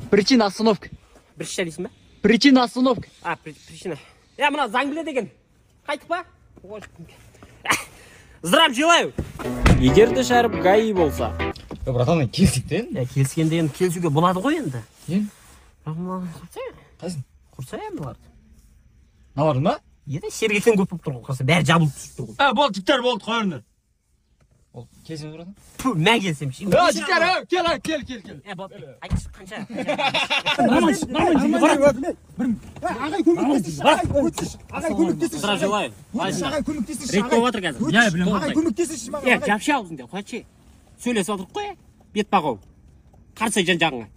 Причина остановки. Бірінші дейсің бе? Причина остановки. Причина. Мына заң біледі екен. Қайтып па? Здрав желаю. Егер де Шәріп гаи болса. Братан, келсек те енді. Келскенде енді келсуге болады ғой енді. Қайсың? Құрса бұларды. Налардың ба? Еді сергектен көп болып тұр ғой. Құрса бәрі жабылып түсіп тұр ғой. Болды, жіктер болды, қойыңдар. Келсен братан? Мә келсем. Жіктер, кел. Болды. Айтшы, қанша? Ағай көмектесінші. Здрав желаю. Ағай көмектесінші. Рейд болып жатыр қазір. Ағай көмектесінші маған. Жапшы аузыңды, қойшы. Сөйлесіп отырып қой. Бет бағау. Қарсы жан-жағыңа.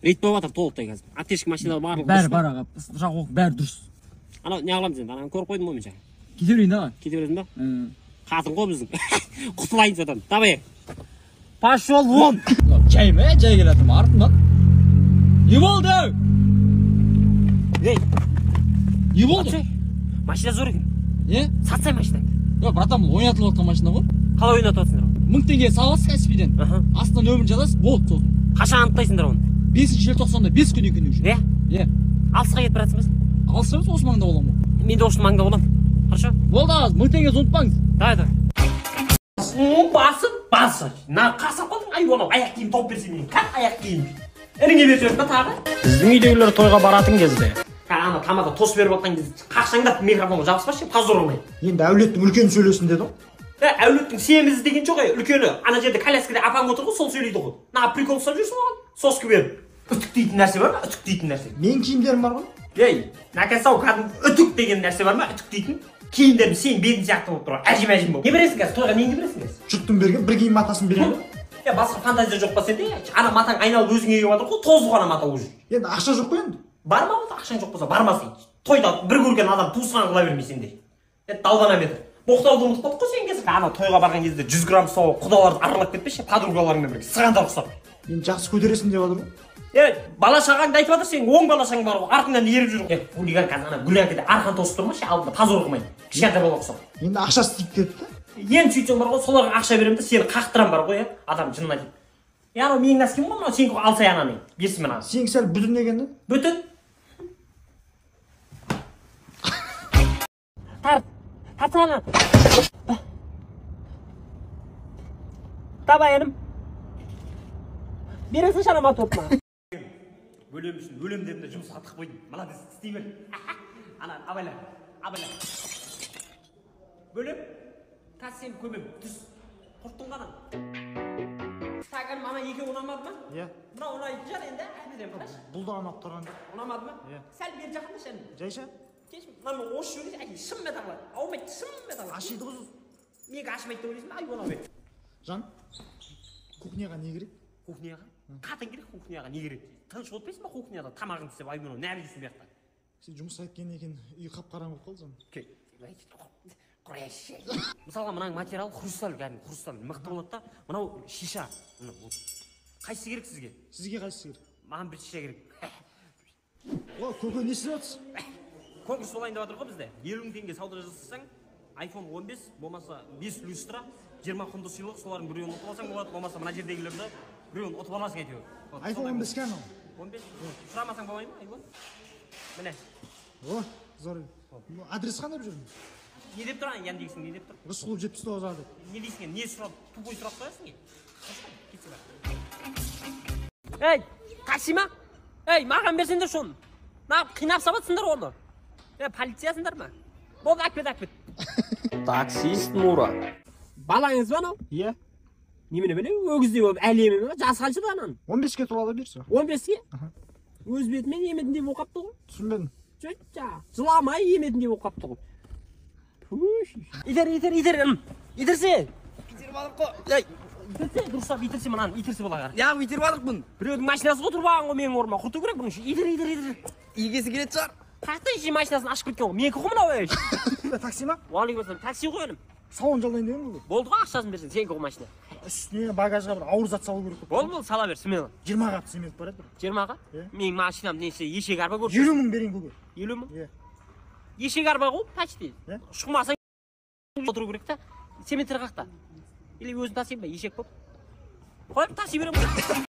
Рейд болып жатыр толықтай қазір. Аптешкі машиналар барлығы. Бәрі бар аға, жақ оқ бәрі дұрыс. Анау не қыламыз енді, ананы көріп қойдым ғой мен жаңа. Кете берейін аға. Кете бересің ба? Қатын ғой біздің. Құтылайын содан. Давай. Пошел вон. Жай ма? Жай келатыр ма? Артынан. Не болды? Ей. Не болды? Машина зор екен. Не? Сатсай машина. Братан, бұл ойнатылып отқан машина ғой. Қалай ойнатып отырсыңдар? 1000 теңге саласыз Каспийден. Астына нөмірін жазасыз, болды сол. Қашан анықтайсыңдар оны? 5 желтоқсанда 5 күн екен уже. Иә? Алысқа кетіп баратсың ба? Алыс емес, осы маңда боламын ғой. Мен де осы маңда боламын. Хорошо? Болды аға, 1000 теңге ұмытпаңыз. Давай. Басы. На қасап қалдың, ай оны аяқ киім тауып берсем мен. Қат аяқ киім. Іріңе беріп па тағы? Біздің үйдегілер тойға баратын кезде. Ана тамада тос беріп отқан кезде қақшаңдап микрофонға жабыспашы, позор болмай. Енді әулеттің үлкені сөйлесін деді ғой. Әулеттің семіз деген жоқ, үлкені. Ана жерде коляскада апаң отыр ғой, сол сөйлейді ғой. На прикол ұстап жүрсің оған. Соски беріп. Үтік дейтін нәрсе бар ма? Үтік дейтін нәрсе. Мен киімдерім бар ғой. Ей, накасау кәдімгі үтік деген нәрсе бар ма? Үтік дейтін. Киімдерім сен бетін сияқты болып тұр. Әжім болып. Не бересің қазір? Тойға нені бересің қазір? Жұрттың берген бір киім матасын береді. Басқа фантазия жоқ па сенде? Ана матаң айналып өзіңе келіп жатыр ғой, тозу ғана мата уже. Енді ақша жоқ қой енді. Бар ма онда? Ақшаң жоқ болса бармасын. Тойда бір көрген адам туысқан қыла бермей сенде. Далбана метр. Боқтауды ұмытып қалдық қой сен қазір. Ана тойға барған кезде 100 грамм сау құдаларды аралап кетпеші, подругаларыңмен бірге сығандар ұқсап. Енді жақсы көтересің деп жатыр ғой. Бала шағаңды айтып жатыр, сен оң бала шағаң бар ғой, артыңнан еріп жүр. Хулиган қазір ана гулянкада арқан тосып тұрмашы, алдында позор қылмай. Кішкентай бала ұқсап. Енді ақшасы тиіп кетті. Енді сөйтсең бар ғой, соларға ақша беремін де сені қақтырам бар ғой, адам жынына дейді. Анау менің нәскем ғой, мынау сен алсай ананы. Берсін мен ана. Сенікі сәл бүтін екен де. Бүтін. Тартсana. Давай інім. Бересің шанама топма. Бөлем үшін бөлемдерімді жұмысқа тықып қойдым. Молодец, істей бер. Ана, абайла. Бөлем. Тас сен көмем. Түс. Құрттың қадан. Сағын мана еке ұнамады ма? Иә. Мына ұнайды жар енді. Әбеден қараш. Бұл да ұнап тұрғанда. Ұнамады ма? Иә. Сәл бер жақында шән. Жайша. Мына осы жөне әй шым металла. Аумайды шым металла. Ашиды ғой. Неге ашмайды деп ойлайсың? Ай оны бер. Жан. Кухняға не керек? Кухняға? Қатын керек кухняға не керек? Тыныш отпайсың ба кухняда тамағыңды істеп ай мұны нәрі жүрсің бияқта. Сен жұмыс айтқан екен, үй қап-қараң болып қалды жан. Құрайшы. Мысалға мынаның материалы хрусталь, кәдімгі хрусталь. Мықты болады да. Мынау шиша. Қайсысы керек сізге? Сізге қайсысы керек? Маған бір шиша керек. О, көке не істеп жатсыз? Конкурс болайын деп жатыр ғой бізде. 50 теңге сауда жасасаң, iPhone 15 болмаса 5 люстра, 20 құнды сыйлық, солардың біреуін ұтып алсаң болады, болмаса мына жердегілерді біреуін ұтып аласың әйтеуір. iPhone 15 кән ол? 15? Сұрамасаң болмай ма? Айбон? Міне. О, зор. Адрес қандай бір жердің? Не деп тұрған, Яндексің, не деп тұр? Рысқұлов 79 ады. Не дейсің, не сұрап, тупой сұрақ қоясың е? Ей, таксима? Ей, маған берсеңдер шоны. Қинап сабатсыңдар оны. Полициясыңдар ма? Болды, әкпет. Таксист Нура. Балаңыз ба анау? Иә. Немене міне өгіздей болып әлемі ме? Жасы қаншада анан? 15-ке туралы берсі. 15-ке? Өз бетімен емедіндей болып қапты ғой. Түсінбедім. Жыламай емедіндей болып қапты ғой. Итер. Итерсе. Итеріп алып қой. Итерсе, дұрыстап итерсе мынаны, итерсе болағар. Яғы итеріп алып бұн. Біреудің машинасы ғой тұрбаған ғой менің орыма. Құрту керек бұның үшін. Итер. Игесі келеді шығар. Қақта іші машинасын ашып кеткен ғой. Менікі ғой мынау ей. Такси ма? Такси ғой өнім. Салон жалдайын деген ғой. Болды ғой ақшасын берсең, сенікі ғой машина. Үстіне багажға бір ауыр зат салу керек. Болды, сала бер, смело. 20-ға түсемеліп барады. 20-ға? Менің машинам несі ешек арба көрші. 50 мың берейін көке. 50 мың? Иә. Ешек арба ғой, почти. Шықмасаң отыру керек та. Семетр қақта. Или өзін тасиын ба, ешек болып. Қойып таси берем.